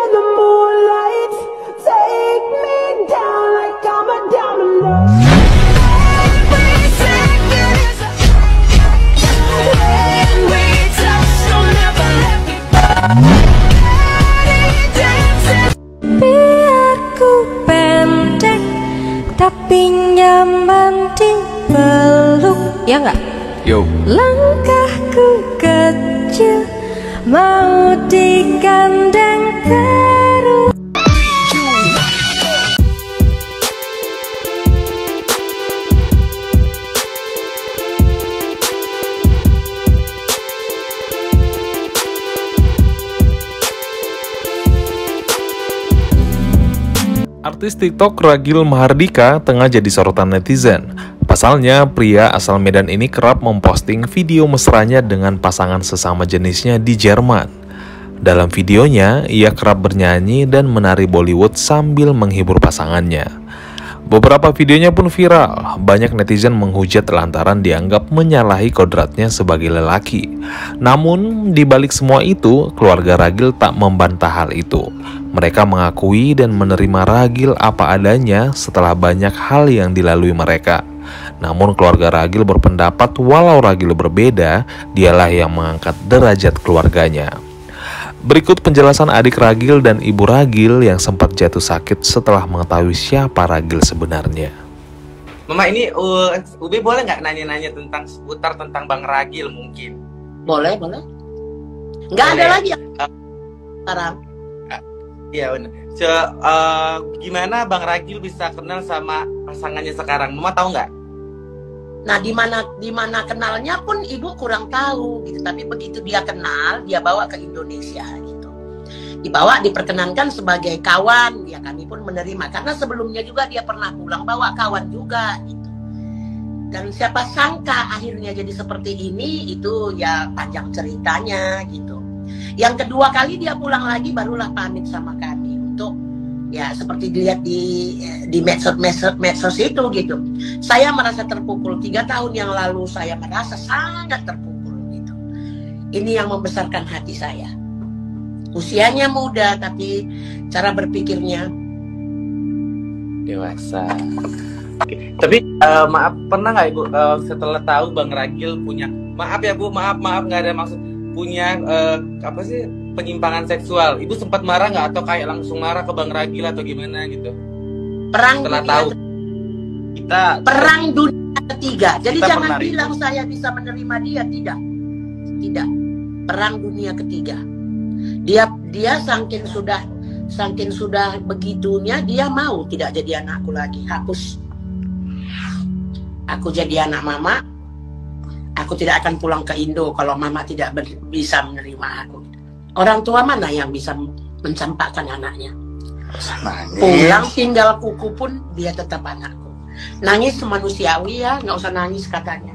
in the moonlight, take me down like I'm a domino. Every second is a when we touch, don't ever let me go. Biar ku pendek tapi nyaman dipeluk, ya nggak? Yo. Langkahku kecil mau digandeng terus. Artis TikTok Ragil Mahardika tengah jadi sorotan netizen. Pasalnya, pria asal Medan ini kerap memposting video mesranya dengan pasangan sesama jenisnya di Jerman. Dalam videonya, ia kerap bernyanyi dan menari Bollywood sambil menghibur pasangannya. Beberapa videonya pun viral, banyak netizen menghujat lantaran dianggap menyalahi kodratnya sebagai lelaki. Namun, di balik semua itu, keluarga Ragil tak membantah hal itu. Mereka mengakui dan menerima Ragil apa adanya setelah banyak hal yang dilalui mereka. Namun keluarga Ragil berpendapat walau Ragil berbeda, dialah yang mengangkat derajat keluarganya. Berikut penjelasan adik Ragil dan ibu Ragil yang sempat jatuh sakit setelah mengetahui siapa Ragil sebenarnya. Mama, ini Ubi boleh nggak nanya-nanya tentang seputar tentang Bang Ragil mungkin? Boleh. Nggak ada lagi yang sekarang. Iya benar. Gimana Bang Ragil bisa kenal sama pasangannya sekarang? Mama tahu nggak? Nah, di mana kenalnya pun ibu kurang tahu gitu. Tapi begitu dia kenal, dia bawa ke Indonesia gitu. Diperkenankan sebagai kawan, ya kami pun menerima. Karena sebelumnya juga dia pernah pulang bawa kawan juga gitu. Dan siapa sangka akhirnya jadi seperti ini, itu ya panjang ceritanya gitu. Yang kedua kali dia pulang lagi barulah pamit sama kami untuk ya seperti dilihat di medsos itu gitu. Saya merasa terpukul 3 tahun yang lalu, saya merasa sangat terpukul gitu. Ini yang membesarkan hati saya. Usianya muda tapi cara berpikirnya dewasa. Oke. Tapi maaf, pernah nggak Ibu setelah tahu Bang Ragil punya, maaf ya Bu, maaf nggak ada maksud, punya penyimpangan seksual, Ibu sempat marah nggak atau kayak langsung marah ke Bang Ragil atau gimana gitu? Perang dunia ketiga. Jadi jangan bilang saya bisa menerima dia, tidak. Perang dunia ketiga. Dia saking sudah begitunya, dia mau tidak jadi anakku lagi, hapus. Aku jadi anak mama. Aku tidak akan pulang ke Indo kalau mama tidak bisa menerima aku. Orang tua mana yang bisa mencampakkan anaknya? Pulang tinggal kuku pun dia tetap anakku. Nangis manusiawi ya, nggak usah nangis katanya.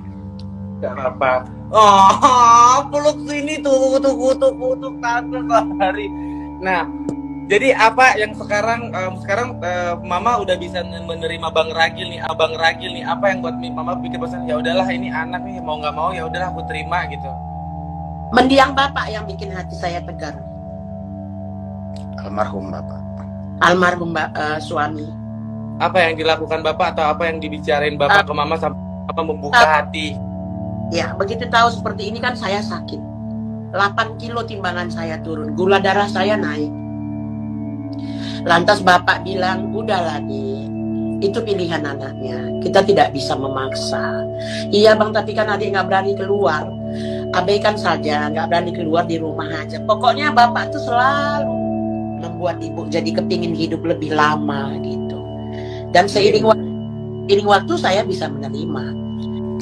Gak apa. Oh, peluk sini tuh tante hari. Nah, jadi apa yang sekarang Mama udah bisa menerima Bang Ragil nih, Abang Ragil nih, apa yang buat Mama bikin pesan ya udahlah ini anak nih mau nggak mau ya udahlah aku terima gitu. Mendiang Bapak yang bikin hati saya tegar. Almarhum Bapak. Almarhum suami. Apa yang dilakukan Bapak atau apa yang dibicarain Bapak ke Mama sampai apa membuka hati? Ya, begitu tahu seperti ini kan saya sakit. 8 kilo timbangan saya turun, gula darah saya naik. Lantas Bapak bilang, udahlah nih, itu pilihan anaknya. Kita tidak bisa memaksa. Iya Bang, tapi kan adik nggak berani keluar. Abaikan saja, nggak berani keluar di rumah aja. Pokoknya Bapak tuh selalu membuat ibu jadi kepingin hidup lebih lama gitu. Dan seiring waktu saya bisa menerima.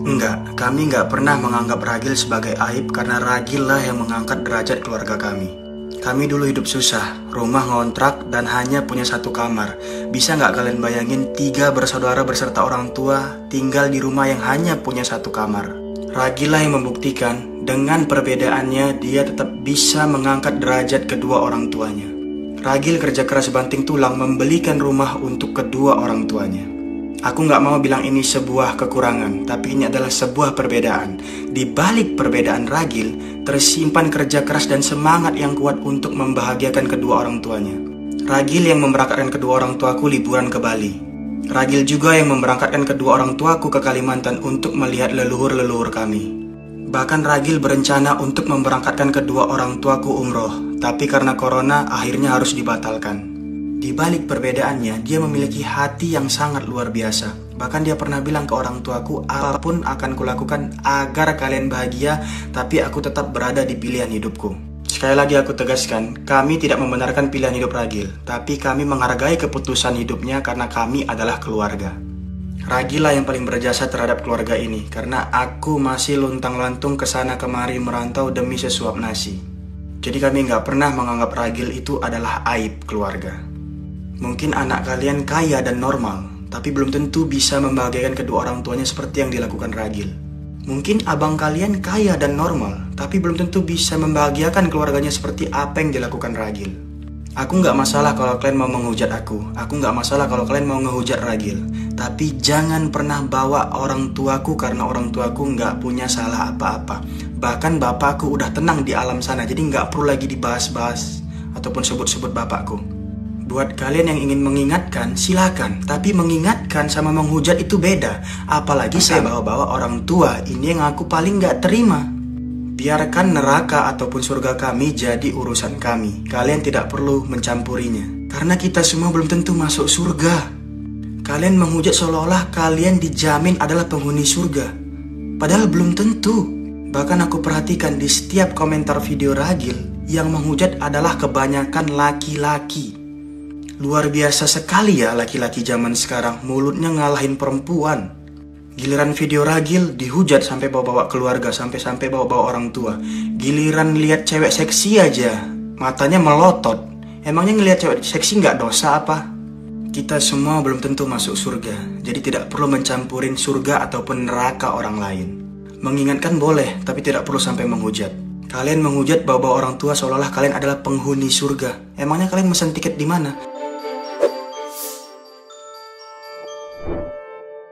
Enggak, kami nggak pernah menganggap Ragil sebagai aib karena Ragil lah yang mengangkat derajat keluarga kami. Kami dulu hidup susah, rumah ngontrak dan hanya punya 1 kamar. Bisa nggak kalian bayangin 3 bersaudara beserta orang tua tinggal di rumah yang hanya punya 1 kamar. Ragil lah yang membuktikan dengan perbedaannya dia tetap bisa mengangkat derajat kedua orang tuanya. Ragil kerja keras banting tulang membelikan rumah untuk kedua orang tuanya. Aku nggak mau bilang ini sebuah kekurangan, tapi ini adalah sebuah perbedaan. Di balik perbedaan Ragil, tersimpan kerja keras dan semangat yang kuat untuk membahagiakan kedua orang tuanya. Ragil yang memberangkatkan kedua orang tuaku liburan ke Bali. Ragil juga yang memberangkatkan kedua orang tuaku ke Kalimantan untuk melihat leluhur-leluhur kami. Bahkan Ragil berencana untuk memberangkatkan kedua orang tuaku umroh, tapi karena corona akhirnya harus dibatalkan. Di balik perbedaannya, dia memiliki hati yang sangat luar biasa. Bahkan dia pernah bilang ke orang tuaku, apapun akan kulakukan agar kalian bahagia, tapi aku tetap berada di pilihan hidupku. Sekali lagi aku tegaskan, kami tidak membenarkan pilihan hidup Ragil, tapi kami menghargai keputusan hidupnya karena kami adalah keluarga. Ragil lah yang paling berjasa terhadap keluarga ini, karena aku masih luntang-lantung kesana kemari merantau demi sesuap nasi. Jadi kami nggak pernah menganggap Ragil itu adalah aib keluarga. Mungkin anak kalian kaya dan normal, tapi belum tentu bisa membahagiakan kedua orang tuanya seperti yang dilakukan Ragil. Mungkin abang kalian kaya dan normal, tapi belum tentu bisa membahagiakan keluarganya seperti apa yang dilakukan Ragil. Aku nggak masalah kalau kalian mau menghujat aku nggak masalah kalau kalian mau ngehujat Ragil. Tapi jangan pernah bawa orang tuaku karena orang tuaku nggak punya salah apa-apa. Bahkan bapakku udah tenang di alam sana, jadi nggak perlu lagi dibahas-bahas ataupun sebut-sebut bapakku. Buat kalian yang ingin mengingatkan, silakan. Tapi mengingatkan sama menghujat itu beda. Apalagi saya bawa-bawa orang tua, ini yang aku paling gak terima. Biarkan neraka ataupun surga kami jadi urusan kami. Kalian tidak perlu mencampurinya. Karena kita semua belum tentu masuk surga. Kalian menghujat seolah-olah kalian dijamin adalah penghuni surga. Padahal belum tentu. Bahkan aku perhatikan di setiap komentar video Ragil, yang menghujat adalah kebanyakan laki-laki. Luar biasa sekali ya laki-laki zaman sekarang, mulutnya ngalahin perempuan. Giliran video Ragil dihujat sampai bawa-bawa keluarga, sampai bawa-bawa orang tua. Giliran lihat cewek seksi aja, matanya melotot. Emangnya ngelihat cewek seksi nggak dosa apa? Kita semua belum tentu masuk surga, jadi tidak perlu mencampurin surga ataupun neraka orang lain. Mengingatkan boleh, tapi tidak perlu sampai menghujat. Kalian menghujat bawa-bawa orang tua seolah-olah kalian adalah penghuni surga. Emangnya kalian mesen tiket di mana?